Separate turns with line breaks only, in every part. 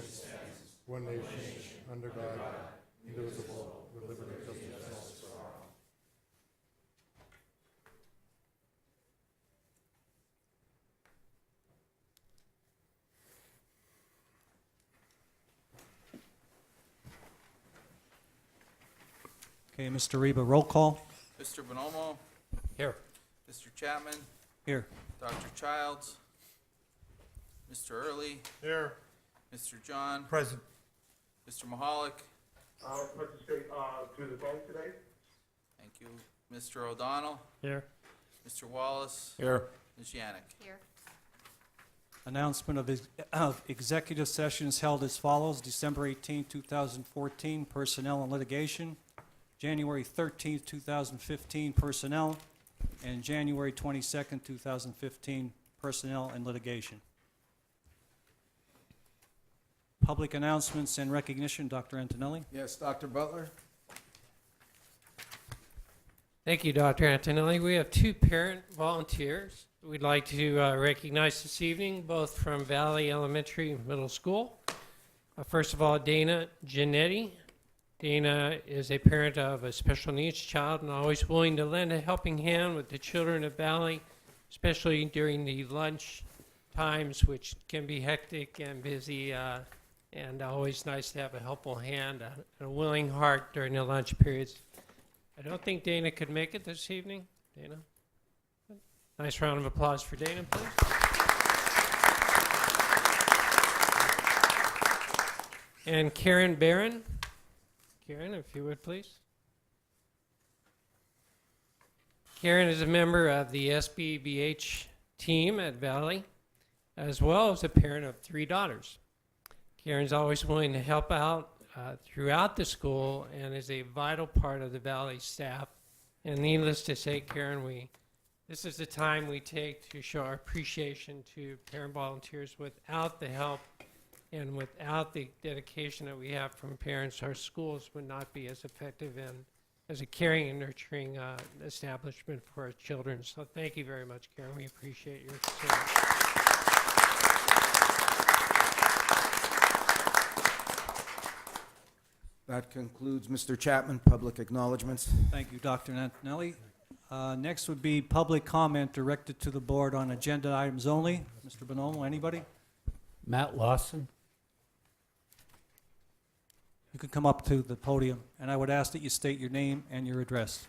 stands, one nation, under God, indivisible, with liberty and justice for all.
Okay, Mr. Reba, roll call.
Mr. Bonomo,
Here.
Mr. Chapman,
Here.
Dr. Childs, Mr. Early,
Here.
Mr. John,
Present.
Mr. Mahalik,
I'll participate through the phone today.
thank you, Mr. O'Donnell,
Here.
Mr. Wallace,
Here.
Ms. Yannick.
Here.
Announcement of executive sessions held as follows: December 18, 2014, personnel and litigation; January 13, 2015, personnel; and January 22, 2015, personnel and litigation. Public announcements and recognition, Dr. Antonelli.
Yes, Dr. Butler.
Thank you, Dr. Antonelli. We have two parent volunteers we'd like to recognize this evening, both from Valley Elementary Middle School. First of all, Dana Giannetti. Dana is a parent of a special needs child and always willing to lend a helping hand with the children of Valley, especially during the lunch times, which can be hectic and busy, and always nice to have a helpful hand and a willing heart during the lunch periods. I don't think Dana could make it this evening. Dana? Nice round of applause for Dana, please. And Karen Barron. Karen, if you would, please. Karen is a member of the SBBH team at Valley, as well as a parent of 3 daughters. Karen's always willing to help out throughout the school and is a vital part of the Valley staff. And needless to say, Karen, this is the time we take to show our appreciation to parent volunteers. Without the help and without the dedication that we have from parents, our schools would not be as effective and as a caring and nurturing establishment for our children. So thank you very much, Karen. We appreciate your service.
That concludes Mr. Chapman, public acknowledgements.
Thank you, Dr. Antonelli. Next would be public comment directed to the board on agenda items only. Mr. Bonomo, anybody?
Matt Lawson.
You could come up to the podium, and I would ask that you state your name and your address.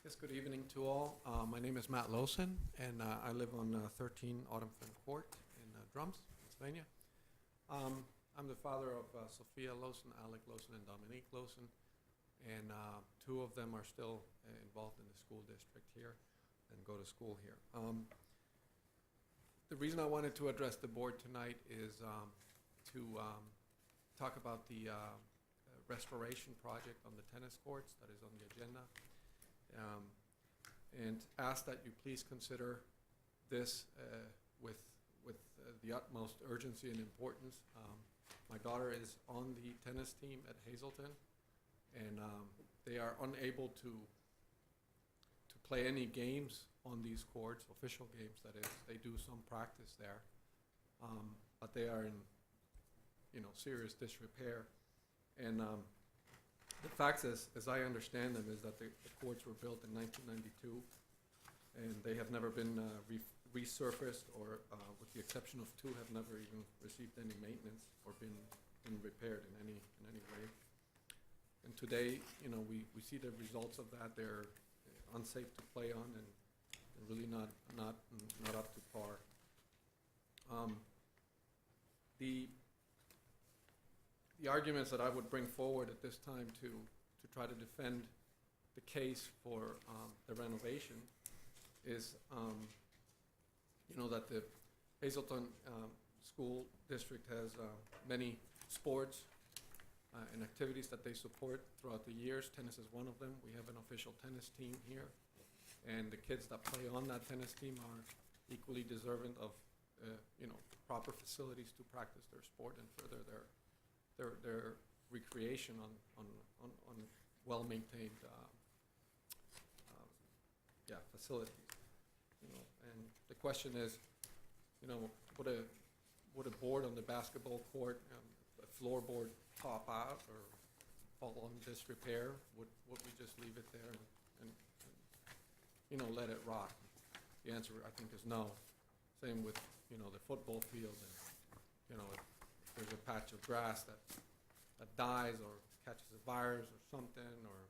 Yes, good evening to all. My name is Matt Lawson, and I live on 13 Autumn Fen Court in Drums, Pennsylvania. I'm the father of Sophia Lawson, Alec Lawson, and Dominique Lawson, and 2 of them are still involved in the school district here and go to school here. The reason I wanted to address the board tonight is to talk about the restoration project on the tennis courts that is on the agenda, and ask that you please consider this with the utmost urgency and importance. My daughter is on the tennis team at Hazleton, and they are unable to play any games on these courts, official games that is. They do some practice there, but they are in serious disrepair. And the facts, as I understand them, is that the courts were built in 1992, and they have never been resurfaced, or with the exception of 2, have never even received any maintenance or been repaired in any way. And today, we see the results of that. They're unsafe to play on and really not up to par. The arguments that I would bring forward at this time to try to defend the case for the renovation is that the Hazleton School District has many sports and activities that they support throughout the years. Tennis is one of them. We have an official tennis team here, and the kids that play on that tennis team are equally deserving of proper facilities to practice their sport and further their recreation on well-maintained facilities. And the question is, would a board on the basketball court, a floorboard top out or fall on disrepair? Would we just leave it there and let it rot? The answer, I think, is no. Same with, the football field and, if there's a patch of grass that dies or catches a virus or something or,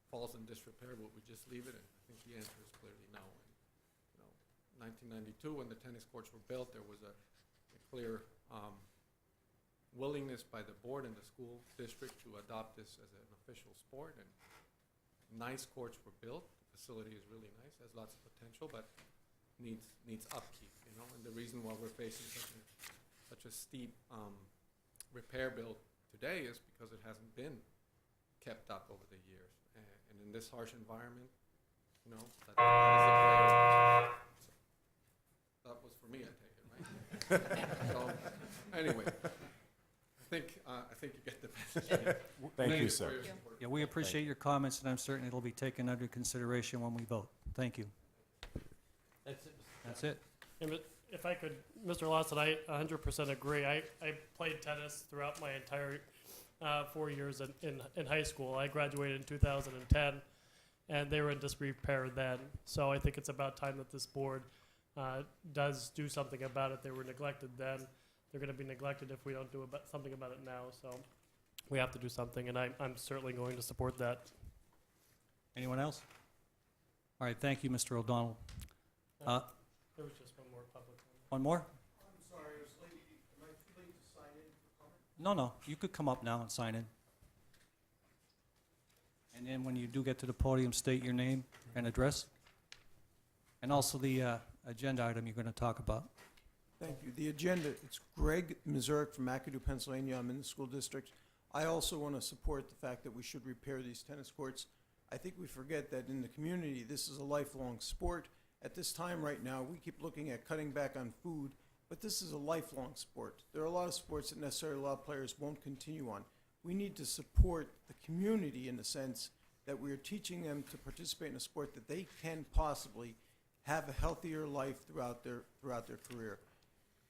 falls in disrepair, would we just leave it? And I think the answer is clearly no. And, 1992, when the tennis courts were built, there was a clear willingness by the board and the school district to adopt this as an official sport. And nice courts were built. The facility is really nice, has lots of potential, but needs upkeep. And the reason why we're facing such a steep repair bill today is because it hasn't been kept up over the years. And in this harsh environment, that was for me, I take it, right? So, anyway, I think you get the message.
Thank you, sir.
Yeah, we appreciate your comments, and I'm certain it'll be taken under consideration when we vote. Thank you. That's it.
Yeah, but if I could, Mr. Lawson, I 100% agree. I played tennis throughout my entire 4 years in high school. I graduated in 2010, and they were in disrepair then. So I think it's about time that this board does do something about it. They were neglected then. They're going to be neglected if we don't do something about it now. So we have to do something, and I'm certainly going to support that.
Anyone else? All right, thank you, Mr. O'Donnell.
There was just one more public one.
One more?
I'm sorry, I was late. Am I too late to sign in for comment?
No, you could come up now and sign in. And then when you do get to the podium, state your name and address. And also the agenda item you're going to talk about.
Thank you. The agenda, it's Greg Mazurek from McAdoo, Pennsylvania. I'm in the school district. I also want to support the fact that we should repair these tennis courts. I think we forget that in the community, this is a lifelong sport. At this time right now, we keep looking at cutting back on food, but this is a lifelong sport. There are a lot of sports that necessarily a lot of players won't continue on. We need to support the community in the sense that we are teaching them to participate in a sport that they can possibly have a healthier life throughout their career.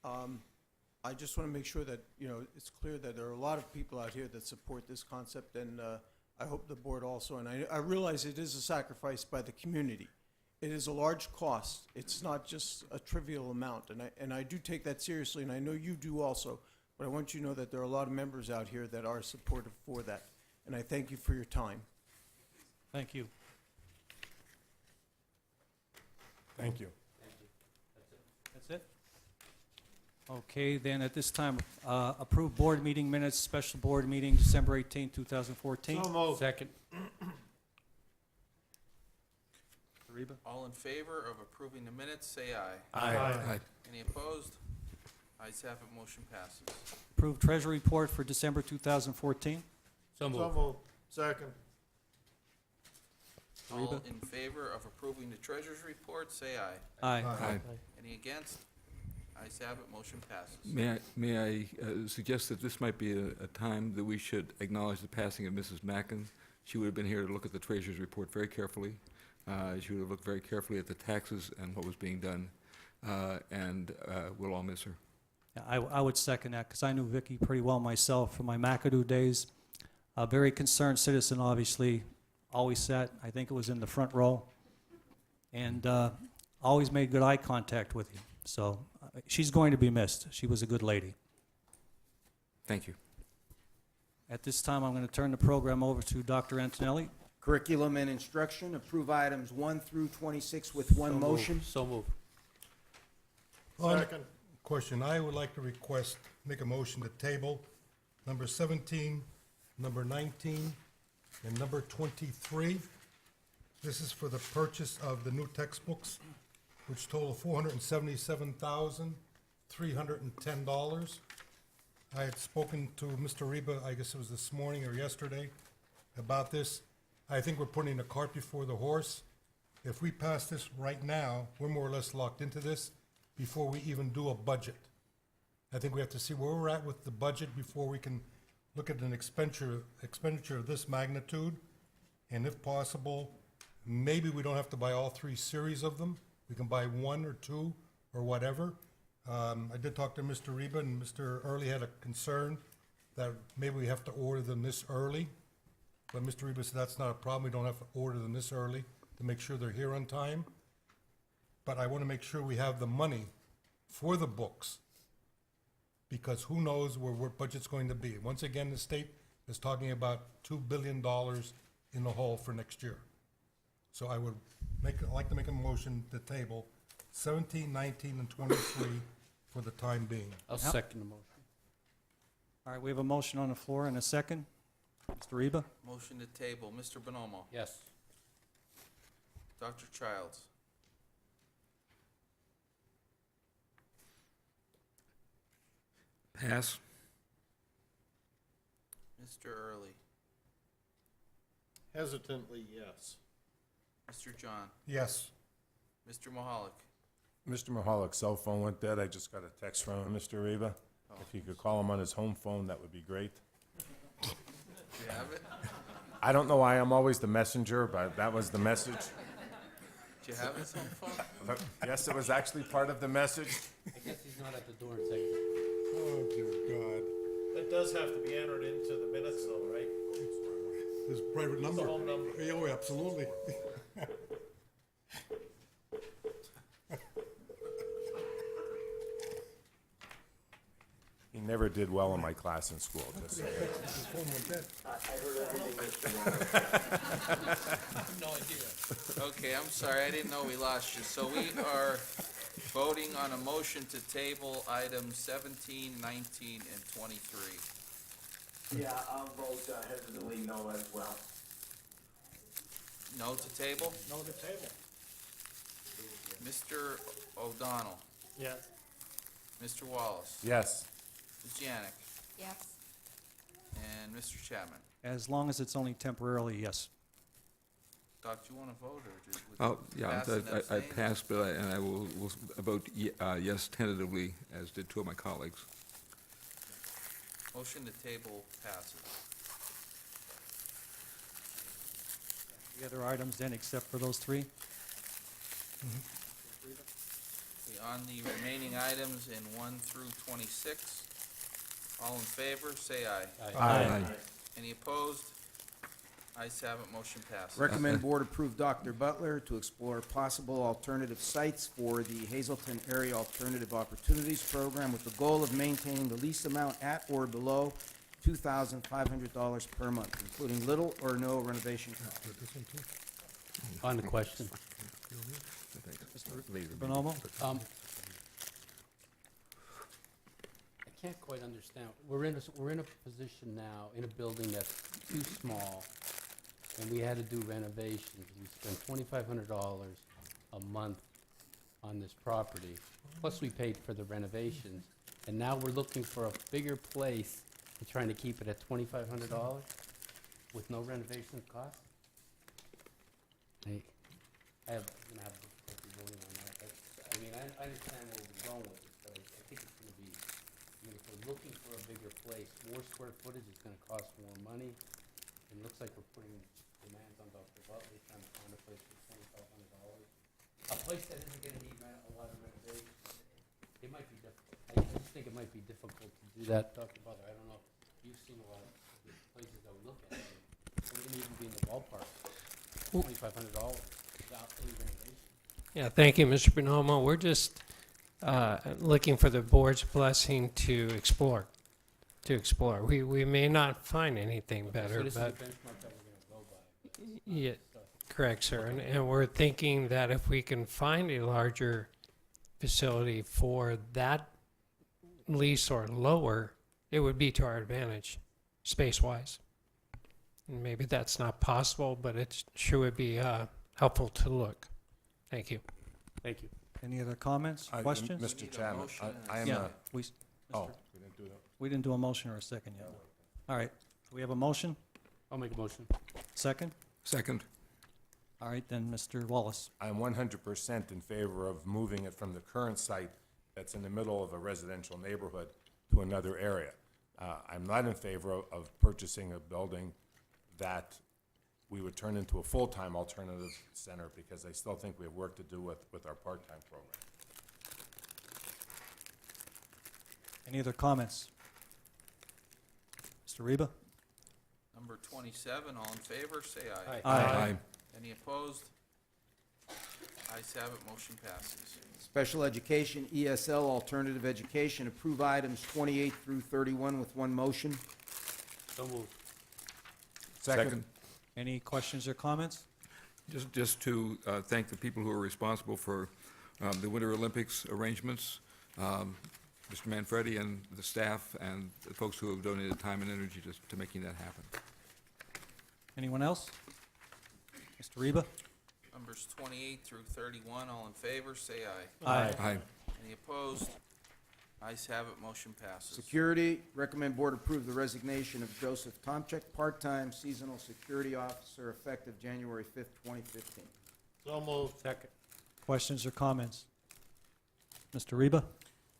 I just want to make sure that it's clear that there are a lot of people out here that support this concept, and I hope the board also. And I realize it is a sacrifice by the community. It is a large cost. It's not just a trivial amount, and I do take that seriously, and I know you do also. But I want you to know that there are a lot of members out here that are supportive for that, and I thank you for your time.
Thank you.
Thank you.
That's it? Okay, then at this time, approve board meeting minutes, special board meeting, December 18, 2014.
Second.
Reba?
All in favor of approving the minutes, say aye.
Aye.
Any opposed? Ayes have it, motion passes.
Approve treasury report for December 2014.
So moved.
So moved. Second.
All
Reba?
in favor of approving the treasurer's report, say aye.
Aye.
Aye.
Any against? Ayes have it, motion passes.
May I suggest that this might be a time that we should acknowledge the passing of Mrs. Mackin. She would have been here to look at the treasurer's report very carefully. She would have looked very carefully at the taxes and what was being done, and we'll all miss her.
Yeah, I would second that, because I knew Vicki pretty well myself from my McAdoo days. A very concerned citizen, obviously. Always sat, I think it was in the front row, and always made good eye contact with you. So she's going to be missed. She was a good lady.
Thank you.
At this time, I'm going to turn the program over to Dr. Antonelli.
Curriculum and instruction, approve items 1 through 26 with one motion.
So moved.
Second. Question, I would like to make a motion to table number 17, number 19, and number 23. This is for the purchase of the new textbooks, which total $477,310. I had spoken to Mr. Reba, I guess it was this morning or yesterday, about this. I think we're putting the cart before the horse. If we pass this right now, we're more or less locked into this before we even do a budget. I think we have to see where we're at with the budget before we can look at an expenditure of this magnitude. And if possible, maybe we don't have to buy all 3 series of them. We can buy 1 or 2 or whatever. I did talk to Mr. Reba, and Mr. Early had a concern that maybe we have to order them this early. But Mr. Reba said that's not a problem, we don't have to order them this early to make sure they're here on time. But I want to make sure we have the money for the books, because who knows where budget's going to be. Once again, the state is talking about $2 billion in the hole for next year. So I would like to make a motion to table 17, 19, and 23 for the time being.
I'll
Yep.
second the motion.
All right, we have a motion on the floor and a second. Mr. Reba?
Motion to table, Mr. Bonomo,
Yes.
Dr. Childs,
Pass.
Mr. Early,
Hesitantly, yes.
Mr. John,
Yes.
Mr. Mahalik.
Mr. Mahalik, cell phone went dead. I just got a text from him, Mr. Reba. If you could call him on his home phone, that would be great.
Do you have it?
I don't know why I'm always the messenger, but that was the message.
Do you have his home phone?
But yes, it was actually part of the message.
I guess he's not at the door and saying,
Oh, dear God.
That does have to be entered into the minutes though, right?
His private number.
home number.
Yeah, oh, absolutely.
He never did well in my class in school, just saying.
His phone went dead.
Okay, I'm sorry, I didn't know we lost you. So we are voting on a motion to table items 17, 19, and 23.
Yeah, I'll vote hesitantly no as well.
No to table?
No to table.
Mr. O'Donnell,
Yes.
Mr. Wallace,
Yes.
Ms. Janik,
Yes.
and Mr. Chapman.
As long as it's only temporarily, yes.
Doc, do you want to vote, or just? would
Oh,
you
yeah,
pass and
I
abstain?
passed, but I will vote yes tentatively, as did two of my colleagues.
Motion to table passes.
The other items then, except for those three?
Okay, on the remaining items in 1 through 26, all in favor, say aye.
Aye.
Any opposed? Ayes have it, motion passes.
Recommend Board approve Dr. Butler to explore possible alternative sites for the Hazleton Area Alternative Opportunities Program with the goal of maintaining the least amount at or below $2,500 per month, including little or no renovation cost.
on the question.
Bonomo?
I can't quite understand. We're in a position now, in a building that's too small, and we had to do renovations. We spent $2,500 a month on this property, plus we paid for the renovations, and now we're looking for a bigger place and trying to keep it at $2,500 with no renovation cost? I have, gonna have difficulty voting on that. I mean, I understand where we're going with it, but I think it's gonna be, I mean, if we're looking for a bigger place, more square footage is gonna cost more money. It looks like we're putting demands on Dr. Butler, trying to find a place for $2,500. A place that isn't gonna need a lot of renovation. It might be difficult. I just think it might be difficult to do that, Dr. Butler. I don't know if you've seen a lot of the places that we look at. It wouldn't even be in the ballpark, $2,500 without any renovation.
Yeah, thank you, Mr. Bonomo. We're just looking for the board's blessing to explore. We may not find anything
So
better,
this is the
but,
benchmark that we're gonna go by.
yeah, correct, sir. And we're thinking that if we can find a larger facility for that lease or lower, it would be to our advantage, space-wise. And maybe that's not possible, but it sure would be helpful to look. Thank you.
Thank you.
Any other comments, questions?
Mr.
Need a
Chapman,
motion and a
I am
Yeah,
a,
we,
oh, we didn't do that.
we didn't do a motion or a second yet. All right, we have a motion,
I'll make a motion.
second?
Second.
All right, then, Mr. Wallace.
I'm 100% in favor of moving it from the current site that's in the middle of a residential neighborhood to another area. I'm not in favor of purchasing a building that we would turn into a full-time alternative center, because I still think we have work to do with our part-time program.
Any other comments? Mr. Reba?
Number 27, all in favor, say aye.
Aye.
Any opposed? Ayes have it, motion passes.
Special education, ESL, alternative education, approve items 28 through 31 with one motion.
So moved.
Second.
Any questions or comments?
Just to thank the people who are responsible for the Winter Olympics arrangements, Mr. Manfredi and the staff and the folks who have donated time and energy to making that happen.
Anyone else? Mr. Reba?
Numbers 28 through 31, all in favor, say aye.
Aye.
Any opposed? Ayes have it, motion passes.
Security, recommend board approve the resignation of Joseph Tomczyk, part-time seasonal security officer, effective January 5th, 2015.
So moved.
Second.
Questions or comments? Mr. Reba?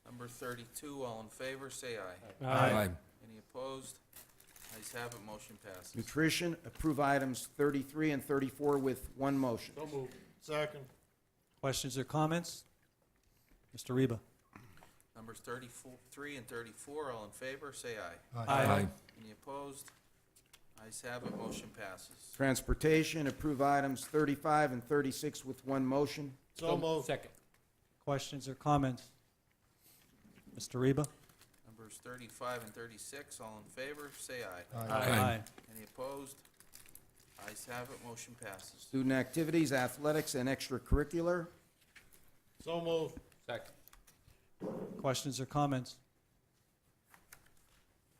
Number 32, all in favor, say aye.
Aye.
Any opposed? Ayes have it, motion passes.
Nutrition, approve items 33 and 34 with one motion.
So moved. Second.
Questions or comments? Mr. Reba?
Numbers 33 and 34, all in favor, say aye.
Aye.
Any opposed? Ayes have it, motion passes.
Transportation, approve items 35 and 36 with one motion.
So moved.
Second.
Questions or comments? Mr. Reba?
Numbers 35 and 36, all in favor, say aye.
Aye.
Any opposed? Ayes have it, motion passes.
Student activities, athletics, and extracurricular.
So moved.
Second.
Questions or comments?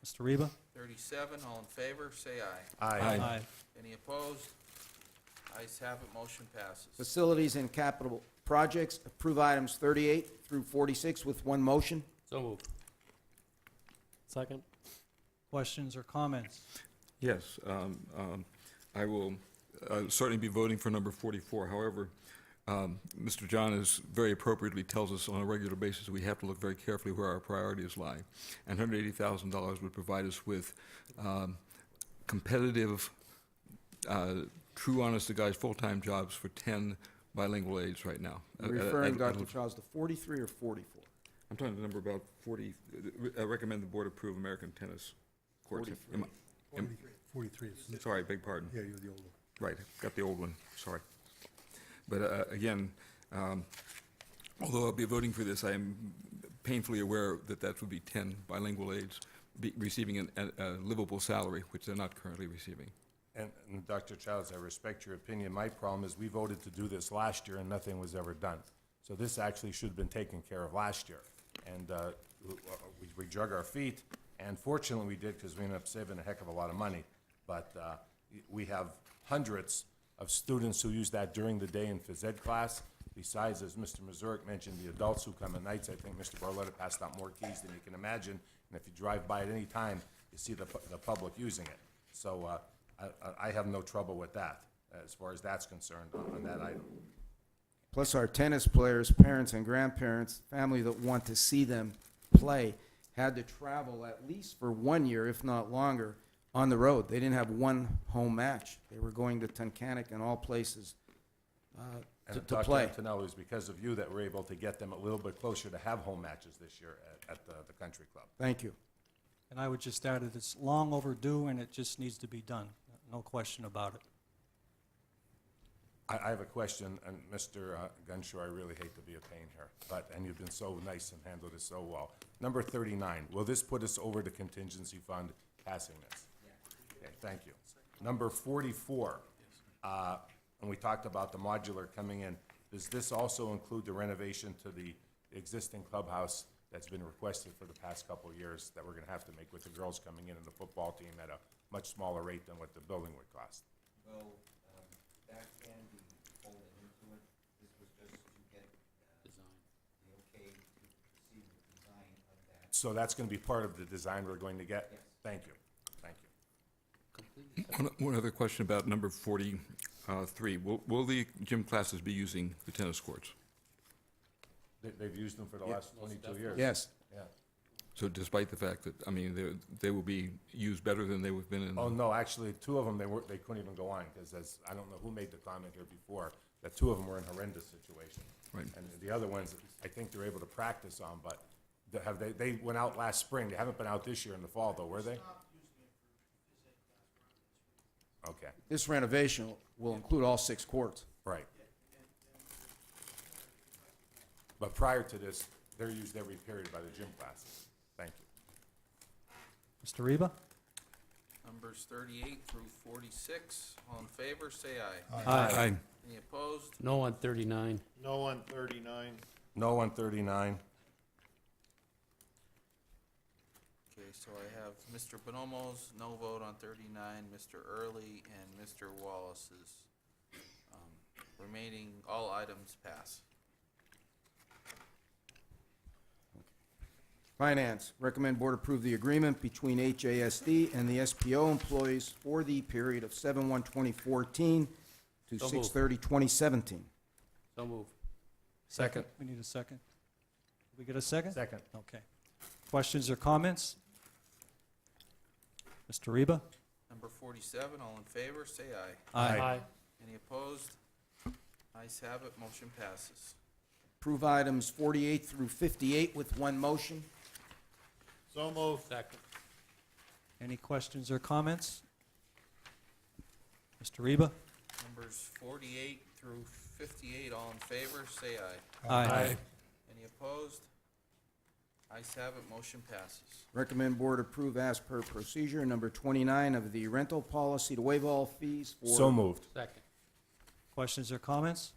Mr. Reba?
37, all in favor, say aye.
Aye.
Any opposed? Ayes have it, motion passes.
Facilities and capital projects, approve items 38 through 46 with one motion.
So moved.
Second.
Questions or comments?
Yes, I will certainly be voting for number 44. However, Mr. John is very appropriately tells us on a regular basis we have to look very carefully where our priorities lie. And $180,000 would provide us with competitive, true, honest-to-guys, full-time jobs for 10 bilingual aides right now.
Referring, Dr. Charles, to 43 or 44?
I'm talking the number about 40. I recommend the board approve American tennis courts.
43.
43.
Sorry, beg pardon.
Yeah, you're the old one.
Right, got the old one, sorry. But again, although I'll be voting for this, I am painfully aware that that would be 10 bilingual aides receiving a livable salary, which they're not currently receiving.
And Dr. Childs, I respect your opinion. My problem is we voted to do this last year and nothing was ever done. So this actually should have been taken care of last year. And we drug our feet, and fortunately we did because we ended up saving a heck of a lot of money. But we have hundreds of students who use that during the day in phys ed class. Besides, as Mr. Mazurek mentioned, the adults who come at nights. I think Mr. Barletta passed out more keys than you can imagine. And if you drive by at any time, you see the public using it. So I have no trouble with that, as far as that's concerned on that item.
Plus our tennis players, parents and grandparents, family that want to see them play, had to travel at least for 1 year, if not longer, on the road. They didn't have one home match. They were going to Tunkhannock and all places to play.
Dr. Antonelli, it was because of you that we're able to get them a little bit closer to have home matches this year at the country club.
Thank you.
And I would just add that it's long overdue and it just needs to be done. No question about it.
I have a question, and Mr. Gunshaw, I really hate to be a pain here, and you've been so nice and handled it so well. Number 39, will this put us over the contingency fund passing this? Okay, thank you. Number 44, and we talked about the modular coming in. Does this also include the renovation to the existing clubhouse that's been requested for the past couple of years that we're gonna have to make with the girls coming in and the football team at a much smaller rate than what the building would cost?
Well, that can be folded into it. This was just to get
Design.
the okay to proceed with the design of that.
So that's gonna be part of the design we're going to get?
Yes.
Thank you, thank you.
One other question about number 43. Will the gym classes be using the tennis courts?
They've used them for the last 22 years.
Yes.
Yeah.
So despite the fact that, I mean, they will be used better than they've been in?
Oh, no, actually, two of them, they couldn't even go on, because as, I don't know who made the comment here before, that two of them were in horrendous situation.
Right.
And the other ones, I think they're able to practice on, but They went out last spring. They haven't been out this year in the fall, though, were they? Okay,
This renovation will include all 6 courts.
right. But prior to this, they're used every period by the gym classes. Thank you.
Mr. Reba?
Numbers 38 through 46, all in favor, say aye.
Aye.
Any opposed?
No on 39.
No on 39.
No on 39.
Okay, so I have Mr. Bonomo's no vote on 39, Mr. Early, and Mr. Wallace's. Remaining, all items pass.
Finance, recommend board approve the agreement between HASD and the SPO employees for the period of 7/1/2014 to
So moved.
6/30/2017.
So move.
Second. We need a second. Did we get a second?
Second.
Okay. Questions or comments? Mr. Reba?
Number 47, all in favor, say aye.
Aye.
Any opposed? Ayes have it, motion passes.
Approve items 48 through 58 with one motion.
So moved.
Second.
Any questions or comments? Mr. Reba?
Numbers 48 through 58, all in favor, say aye.
Aye.
Any opposed? Ayes have it, motion passes.
Recommend board approve as per procedure number 29 of the rental policy to waive all fees for.
So moved.
Second.
Questions or comments?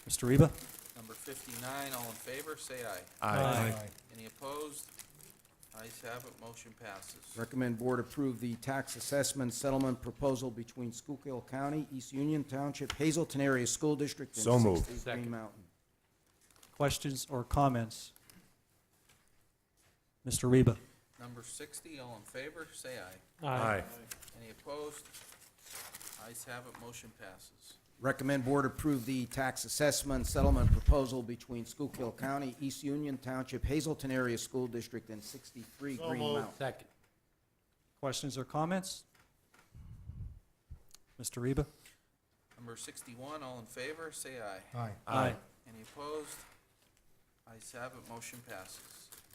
Mr. Reba?
Number 59, all in favor, say aye.
Aye.
Any opposed? Ayes have it, motion passes.
Recommend board approve the tax assessment settlement proposal between Schuylkill County, East Union Township, Hazleton Area School District, and
So moved.
60 Green
Second.
Mountain.
Questions or comments? Mr. Reba?
Number 60, all in favor, say aye.
Aye.
Any opposed? Ayes have it, motion passes.
Recommend board approve the tax assessment settlement proposal between Schuylkill County, East Union Township, Hazleton Area School District, and 63
So
Green
moved.
Mountain.
Second.
Questions or comments? Mr. Reba?
Number 61, all in favor, say aye.
Aye.
Aye.
Any opposed? Ayes have it, motion passes.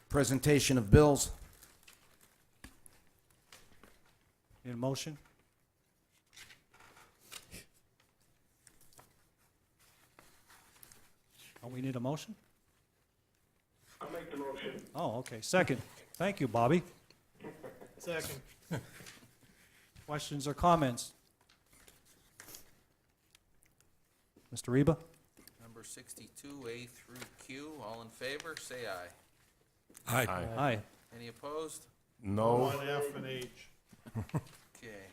Presentation of bills.
Need a motion? Oh, we need a motion?
I'll make the motion.
Oh, okay. Second. Thank you, Bobby.
Second.
Questions or comments? Mr. Reba?
Number 62, A through Q, all in favor, say aye.
Aye.
Aye.
Any opposed?
No.
One F and H.
Okay.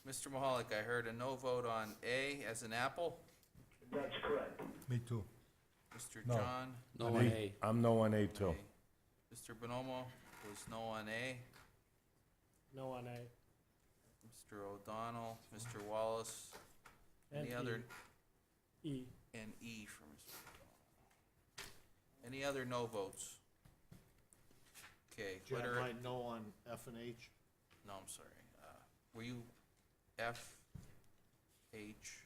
Mr. Mahalik, I heard a no vote on A as an apple.
That's correct.
Me too.
Mr.
No.
John?
No on A.
I'm no on A too.
Okay. Mr. Bonomo was no on A.
No on A.
Mr. O'Donnell, Mr. Wallace,
And
any other,
E.
and E for Mr. O'Donnell. Any other no votes? Okay,
Jen,
letter,
my no on F and H.
no, I'm sorry. Were you F, H?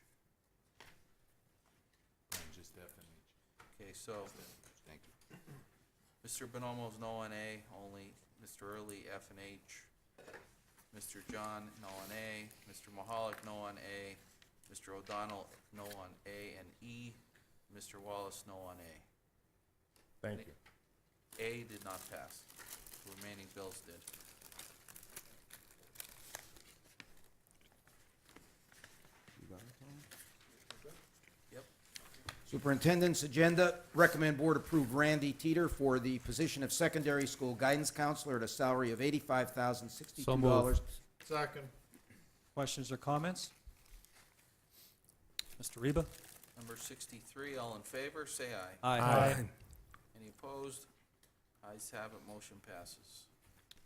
Just F and H.
Okay, so. Thank you. Mr. Bonomo's no on A, only Mr. Early, F and H. Mr. John, no on A. Mr. Mahalik, no on A. Mr. O'Donnell, no on A and E. Mr. Wallace, no on A.
Thank you.
A did not pass. The remaining bills did. Yep.
Superintendent's agenda, recommend board approve Randy Teeter for the position of secondary school guidance counselor at a salary of $85,062.
So moved.
Second.
Questions or comments? Mr. Reba?
Number 63, all in favor, say aye.
Aye.
Any opposed? Ayes have it, motion passes.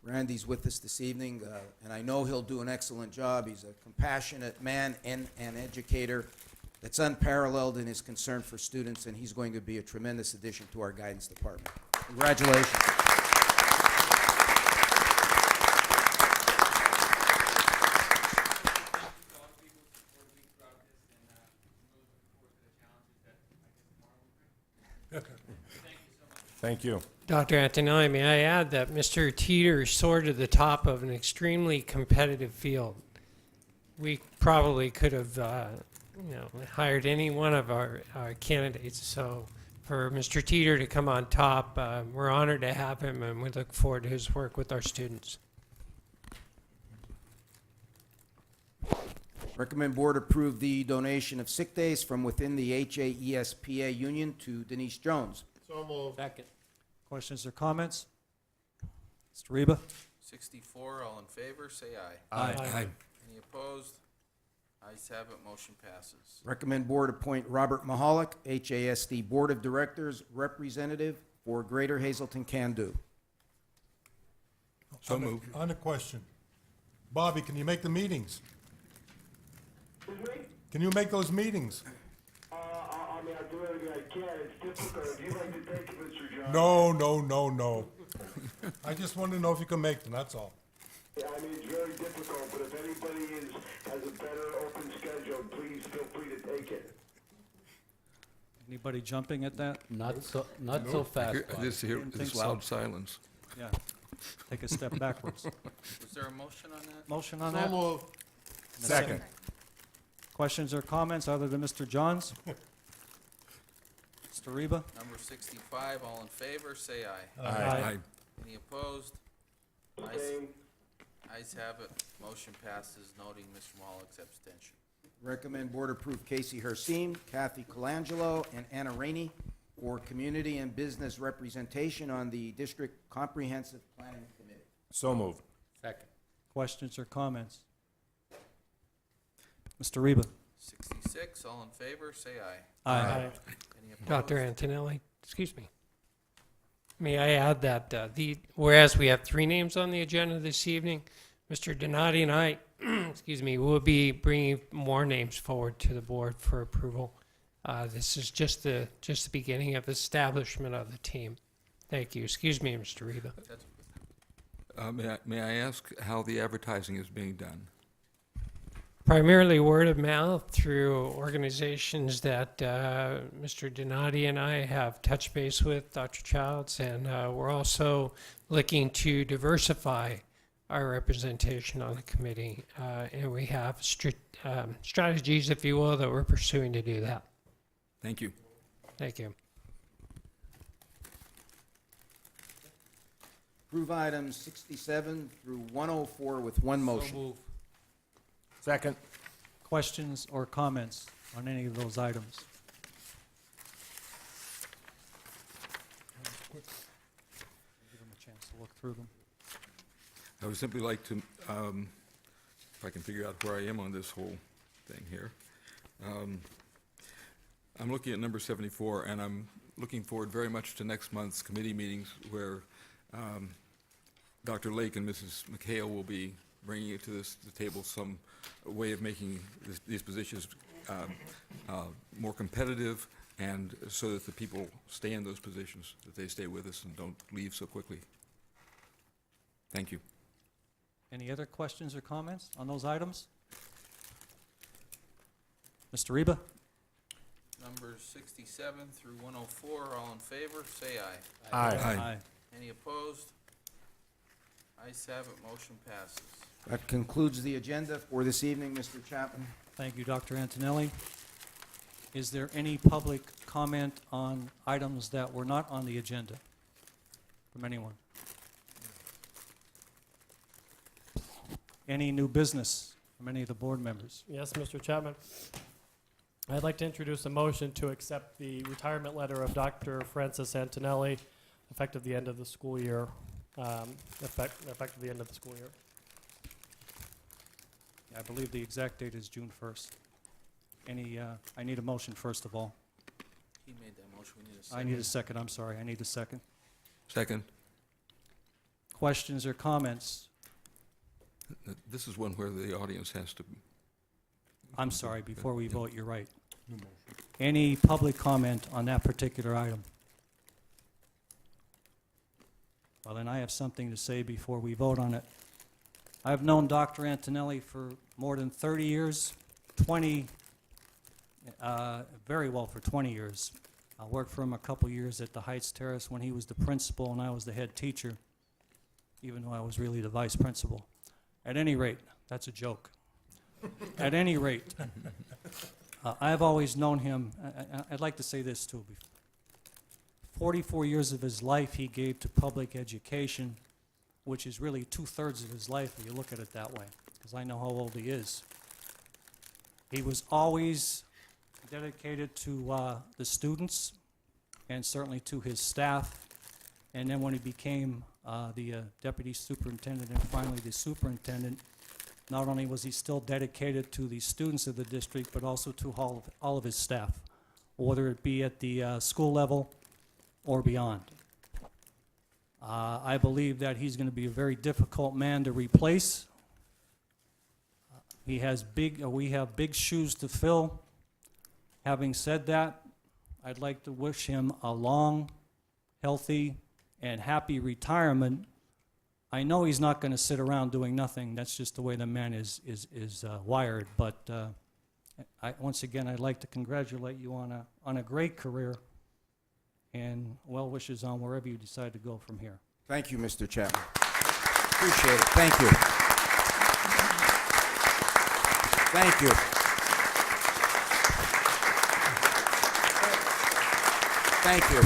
Randy's with us this evening, and I know he'll do an excellent job. He's a compassionate man and an educator that's unparalleled in his concern for students, and he's going to be a tremendous addition to our guidance department. Congratulations.
Thank you.
Dr. Antonelli, may I add that Mr. Teeter soared to the top of an extremely competitive field. We probably could have, hired any one of our candidates. So for Mr. Teeter to come on top, we're honored to have him, and we look forward to his work with our students.
Recommend board approve the donation of sick days from within the HASPA union to Denise Jones.
So moved.
Second.
Questions or comments? Mr. Reba?
64, all in favor, say aye.
Aye.
Any opposed? Ayes have it, motion passes.
Recommend board appoint Robert Mahalik, HASD Board of Directors Representative for Greater Hazleton Can Do.
So moved.
On the question. Bobby, can you make the meetings? Can you make those meetings?
I mean, I do everything I can. It's difficult. If you'd like to take it, Mr. John.
No. I just wanted to know if you can make them, that's all.
Yeah, I mean, it's very difficult, but if anybody has a better open schedule, please feel free to take it.
Anybody jumping at that?
Not so fast, Bob.
This
Didn't think
loud
so.
silence.
Yeah. Take a step backwards.
Was there a motion on that?
Motion on
So
that?
moved.
And a
Second.
Questions or comments other than Mr. Johns? Mr. Reba?
Number 65, all in favor, say aye.
Aye.
Any opposed? Ayes
Abstain.
ayes have it, motion passes, noting Mr. Malik's abstention.
Recommend board approve Casey Herseem, Kathy Colangelo, and Anna Rainey for community and business representation on the District Comprehensive Planning Committee.
So moved.
Second.
Questions or comments? Mr. Reba?
66, all in favor, say aye.
Aye.
Any opposed?
Dr. Antonelli, excuse me. May I add that whereas we have 3 names on the agenda this evening, Mr. Donati and I, excuse me, will be bringing more names forward to the board for approval. This is just the beginning of establishment of the team. Thank you. Excuse me, Mr. Reba.
May I ask how the advertising is being done?
Primarily word of mouth through organizations that Mr. Donati and I have touched base with, Dr. Childs, and we're also looking to diversify our representation on the committee. And we have strategies, if you will, that we're pursuing to do that.
Thank you.
Thank you.
Approve items 67 through 104 with one motion.
So move.
Second.
Questions or comments on any of those items? Give them a chance to look through them.
I would simply like to, if I can figure out where I am on this whole thing here. I'm looking at number 74, and I'm looking forward very much to next month's committee meetings where Dr. Lake and Mrs. McHale will be bringing to the table some way of making these positions more competitive, and so that the people stay in those positions, that they stay with us and don't leave so quickly. Thank you.
Any other questions or comments on those items? Mr. Reba?
Numbers 67 through 104, all in favor, say aye.
Aye.
Any opposed? Ayes have it, motion passes.
That concludes the agenda for this evening, Mr. Chapman.
Thank you, Dr. Antonelli. Is there any public comment on items that were not on the agenda from anyone? Any new business from any of the board members?
Yes, Mr. Chapman. I'd like to introduce a motion to accept the retirement letter of Dr. Francis Antonelli, effective the end of the school year. Effective the end of the school year.
I believe the exact date is June 1st. I need a motion first of all.
He made that motion, we need a
I
second.
need a second, I'm sorry, I need a second.
Second,
Questions or comments?
this is one where the audience has to.
I'm sorry, before we vote, you're right. Any public comment on that particular item? Well, then I have something to say before we vote on it. I've known Dr. Antonelli for more than 30 years, very well for 20 years. I worked for him a couple years at the Heights Terrace when he was the principal and I was the head teacher, even though I was really the vice principal. At any rate, that's a joke. At any rate, I've always known him, I'd like to say this too. 44 years of his life he gave to public education, which is really 2/3 of his life if you look at it that way, because I know how old he is. He was always dedicated to the students and certainly to his staff. And then when he became the deputy superintendent and finally the superintendent, not only was he still dedicated to the students of the district, but also to all of his staff, whether it be at the school level or beyond. I believe that he's going to be a very difficult man to replace. We have big shoes to fill. Having said that, I'd like to wish him a long, healthy, and happy retirement. I know he's not going to sit around doing nothing. That's just the way the man is wired. But once again, I'd like to congratulate you on a great career, and well wishes on wherever you decide to go from here.
Thank you, Mr. Chapman. Appreciate it. Thank you. Thank you. Thank you.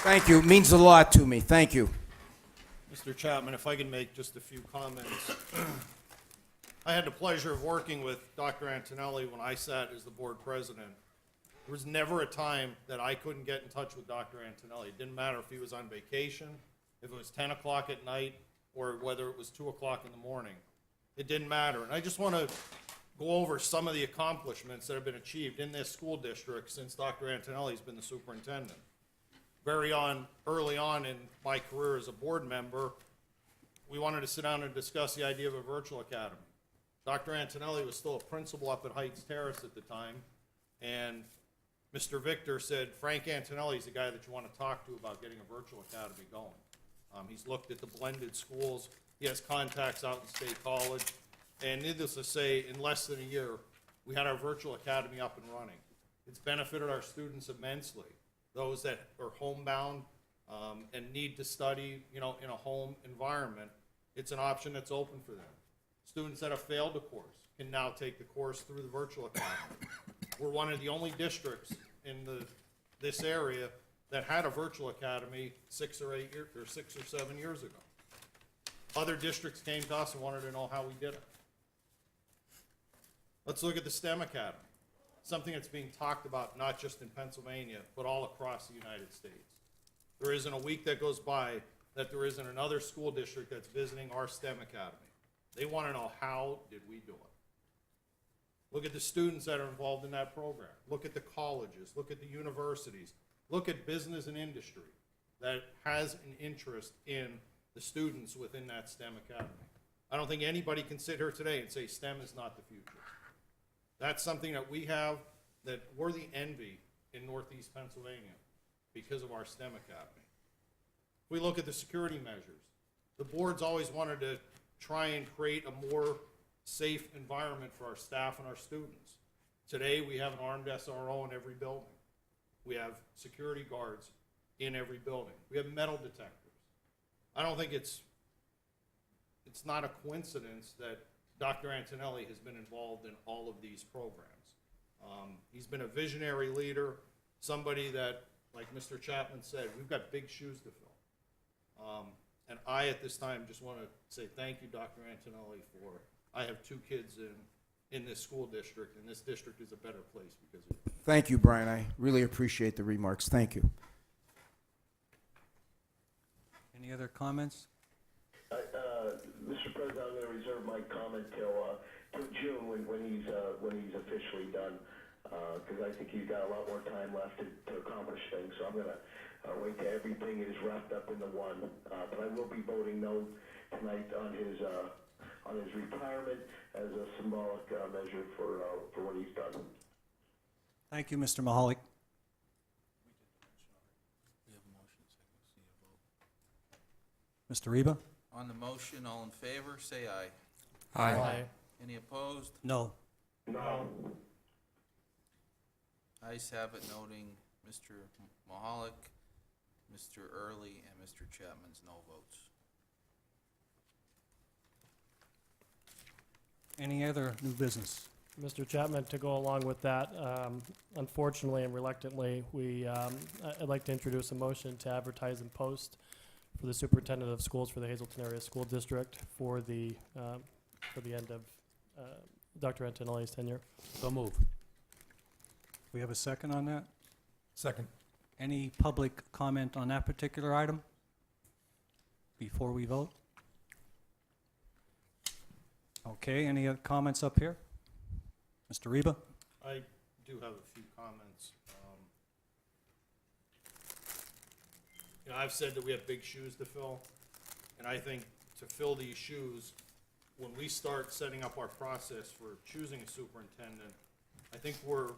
Thank you. It means a lot to me. Thank you.
Mr. Chapman, if I can make just a few comments. I had the pleasure of working with Dr. Antonelli when I sat as the board president. There was never a time that I couldn't get in touch with Dr. Antonelli. It didn't matter if he was on vacation, if it was 10 o'clock at night, or whether it was 2 o'clock in the morning. It didn't matter. And I just want to go over some of the accomplishments that have been achieved in this school district since Dr. Antonelli's been the superintendent. Early on in my career as a board member, we wanted to sit down and discuss the idea of a virtual academy. Dr. Antonelli was still a principal up at Heights Terrace at the time, and Mr. Victor said, Frank Antonelli's the guy that you want to talk to about getting a virtual academy going. He's looked at the blended schools. He has contacts out in State College. And needless to say, in less than a year, we had our virtual academy up and running. It's benefited our students immensely. Those that are homebound and need to study, in a home environment, it's an option that's open for them. Students that have failed the course can now take the course through the virtual academy. We're one of the only districts in this area that had a virtual academy 6 or 7 years ago. Other districts came to us and wanted to know how we did it. Let's look at the STEM Academy, something that's being talked about not just in Pennsylvania, but all across the United States. There isn't a week that goes by that there isn't another school district that's visiting our STEM Academy. They want to know, how did we do it? Look at the students that are involved in that program. Look at the colleges. Look at the universities. Look at business and industry that has an interest in the students within that STEM Academy. I don't think anybody can sit here today and say STEM is not the future. That's something that we have, that we're the envy in Northeast Pennsylvania because of our STEM Academy. If we look at the security measures, the board's always wanted to try and create a more safe environment for our staff and our students. Today, we have an armed SRO in every building. We have security guards in every building. We have metal detectors. I don't think it's not a coincidence that Dr. Antonelli has been involved in all of these programs. He's been a visionary leader, somebody that, like Mr. Chapman said, we've got big shoes to fill. And I, at this time, just want to say thank you, Dr. Antonelli, I have 2 kids in this school district, and this district is a better place because of you.
Thank you, Brian. I really appreciate the remarks. Thank you.
Any other comments?
Mr. President, I'm going to reserve my comment till June when he's officially done, because I think he's got a lot more time left to accomplish things. So I'm going to wait till everything is wrapped up into one. But I will be voting no tonight on his retirement as a symbolic measure for what he's done.
Thank you, Mr. Mahalik. Mr. Reba?
On the motion, all in favor, say aye.
Aye.
Any opposed?
No.
No.
Ayes have it, noting Mr. Mahalik, Mr. Early, and Mr. Chapman's no votes.
Any other new business?
Mr. Chapman, to go along with that, unfortunately and reluctantly, I'd like to introduce a motion to advertise and post for the superintendent of schools for the Hazleton Area School District for the end of Dr. Antonelli's tenure.
So move.
We have a second on that?
Second.
Any public comment on that particular item before we vote? Okay, any other comments up here? Mr. Reba?
I do have a few comments. I've said that we have big shoes to fill, and I think to fill these shoes, when we start setting up our process for choosing a superintendent, I think we're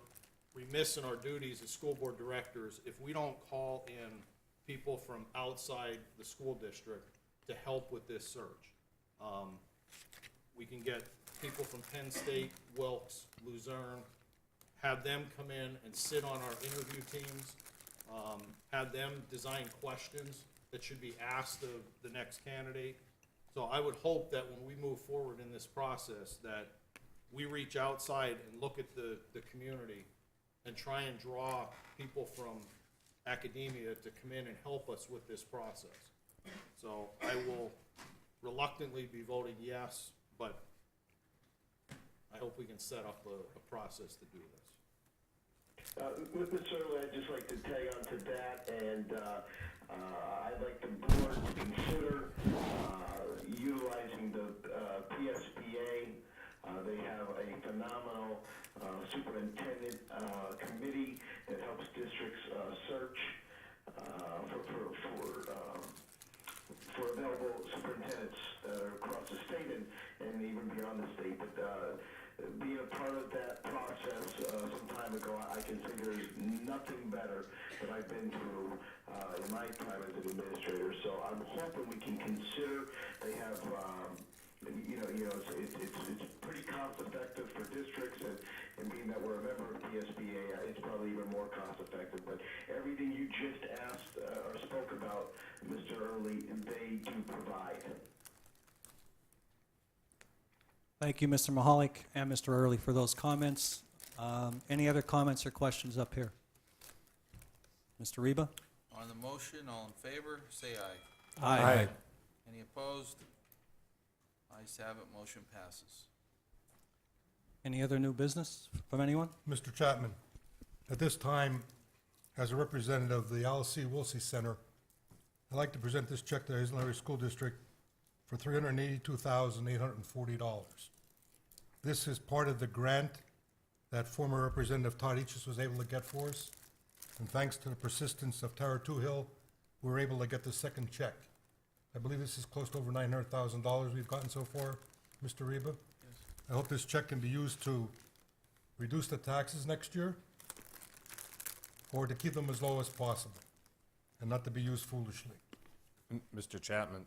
remiss in our duties as school board directors if we don't call in people from outside the school district to help with this search. We can get people from Penn State, Wilkes, Luzerne, have them come in and sit on our interview teams, have them design questions that should be asked of the next candidate. So I would hope that when we move forward in this process, that we reach outside and look at the community and try and draw people from academia to come in and help us with this process. So I will reluctantly be voting yes, but I hope we can set up a process to do this.
Mr. Early, I'd just like to tag on to that, and I'd like the board to consider utilizing the PSBA. They have a phenomenal superintendent committee that helps districts search for available superintendents across the state and even beyond the state. But being a part of that process some time ago, I can think there's nothing better that I've been through in my time as an administrator. So I'm hoping we can consider. They have, it's pretty cost effective for districts, and being that we're a member of PSBA, it's probably even more cost effective. But everything you just asked or spoke about, Mr. Early, they do provide.
Thank you, Mr. Mahalik and Mr. Early, for those comments. Any other comments or questions up here? Mr. Reba?
On the motion, all in favor, say aye.
Aye.
Any opposed? Ayes have it, motion passes.
Any other new business from anyone?
Mr. Chapman, at this time, as a representative of the LC Wilsey Center, I'd like to present this check to the Hazleton Area School District for $382,840. This is part of the grant that former Representative Todd Eaches was able to get for us. And thanks to the persistence of Tara Toohill, we were able to get the second check. I believe this is close to over $900,000 we've gotten so far, Mr. Reba.
Yes.
I hope this check can be used to reduce the taxes next year or to keep them as low as possible and not to be used foolishly.
Mr. Chapman,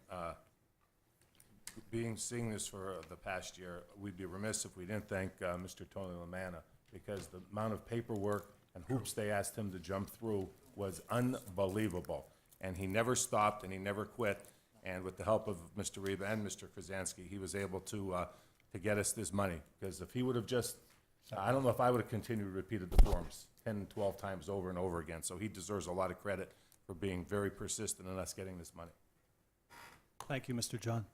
seeing this for the past year, we'd be remiss if we didn't thank Mr. Tony Lamanna, because the amount of paperwork and hoops they asked him to jump through was unbelievable. And he never stopped and he never quit. And with the help of Mr. Reba and Mr. Krasansky, he was able to get us this money. Because if he would have just, I don't know if I would have continued repeated the forms 10, 12 times over and over again. So he deserves a lot of credit for being very persistent in us getting this money.
Thank you, Mr. John.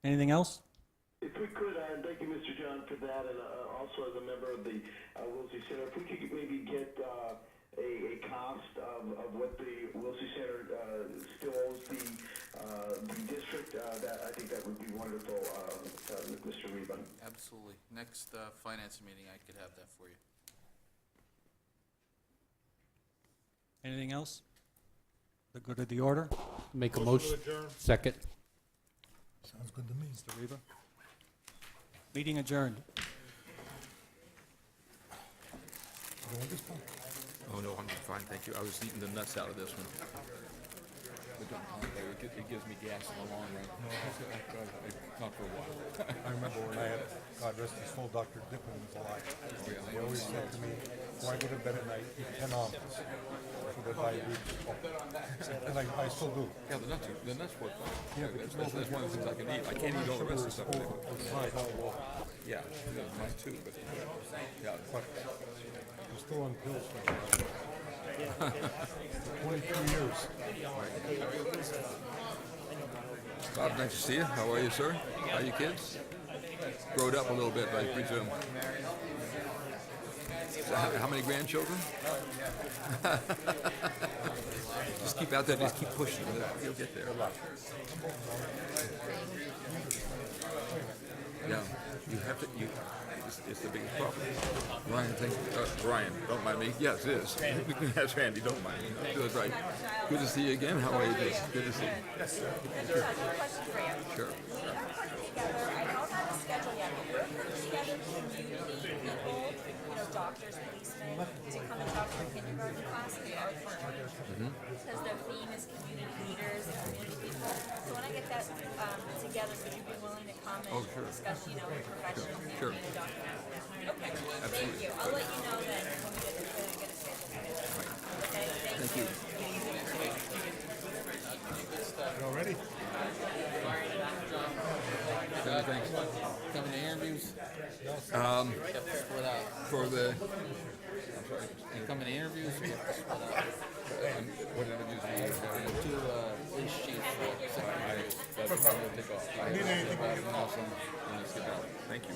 Anything else?
If we could, and thank you, Mr. John, for that, and also as a member of the Wilsey Center, if we could maybe get a cost of what the Wilsey Center still owes the district, that I think that would be wonderful, Mr. Reba.
Absolutely. Next finance meeting, I could have that for you.
Anything else? The good of the order?
Make a
Motion
motion.
to adjourn.
Second.
Sounds good to me.
Mr. Reba? Meeting adjourned.
Oh, no, I'm fine, thank you. I was eating the nuts out of this one. but don't count that. It gives me gas in the long run. Not for a while.
I remember when I had, God rest his soul, Dr. Dippin was alive. He always said to me, when I go to bed at night, eat 10 almonds for the diabetes. And I still do.
Yeah, the nuts work fine.
Yeah, but
That's one of the things I can eat. I can't eat all the rest of the stuff.
Yeah,
Yeah, mine too, but, yeah.
but I'm still on pills for 22 years.
Bob, nice to see you. How are you, sir? How are you kids? Growed up a little bit, I presume. So how many grandchildren? Just keep out there, just keep pushing. You'll get there. Yeah, you have to, it's the biggest problem. Ryan, Brian, don't mind me. Yes, it is. Yes, Randy, don't mind me. That's right. Good to see you again. How are you? Good to see you.
Yes, sir. I have a question for you.
Sure.
We are putting together, I don't have a schedule yet, but we're putting together community people, doctors, policemen, to come and talk to our kindergarten classes, our children. Because their theme is community leaders and community people. So when I get that together, would you be willing to come and discuss, with professionals
Sure.
and documents? Okay,
Absolutely.
thank you. I'll let you know then when we get a schedule together. Okay, thank you.
You all ready?
Thanks.
Coming to interviews?
For the, I'm sorry,
Coming to interviews?
what interviews do you have?
Two police chiefs.
That's what I'm gonna take off. I have awesome. Let's get out. Thank you.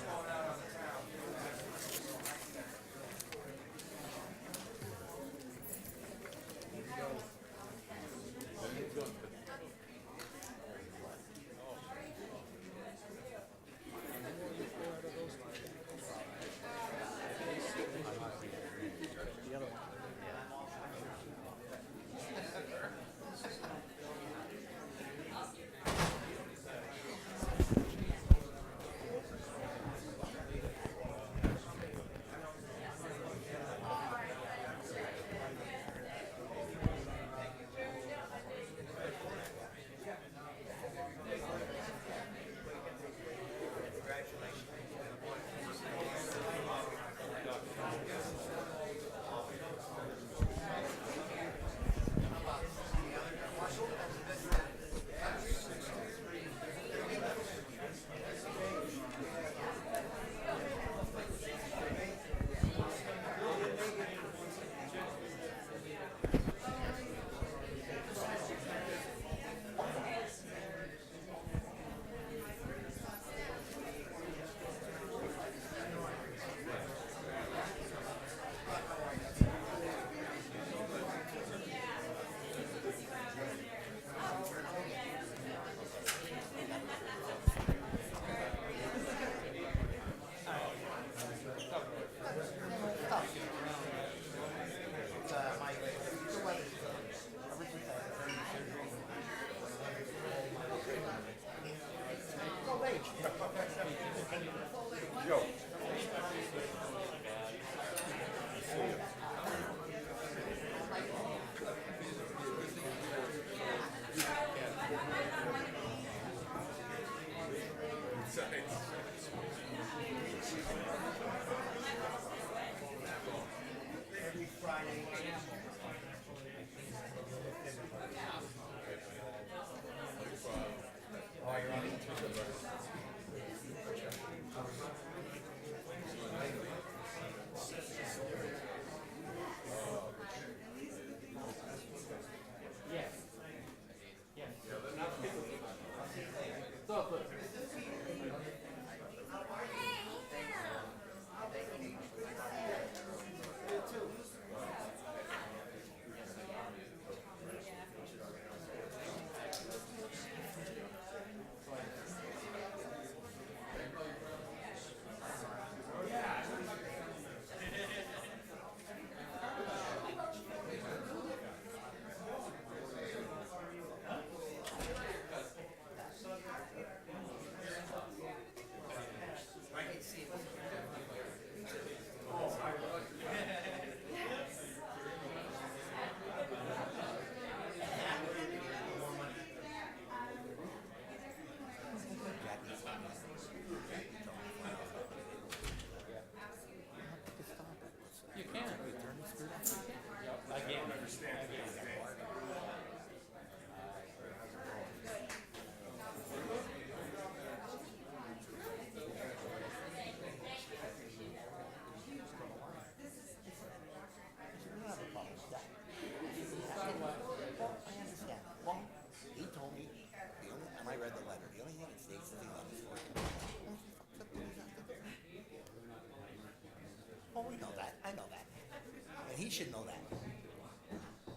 he should know that. I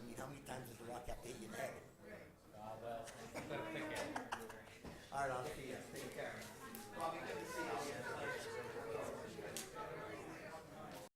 mean, how many times does the rock have to hit your head?
Well, you better pick it.
All right, I'll see you.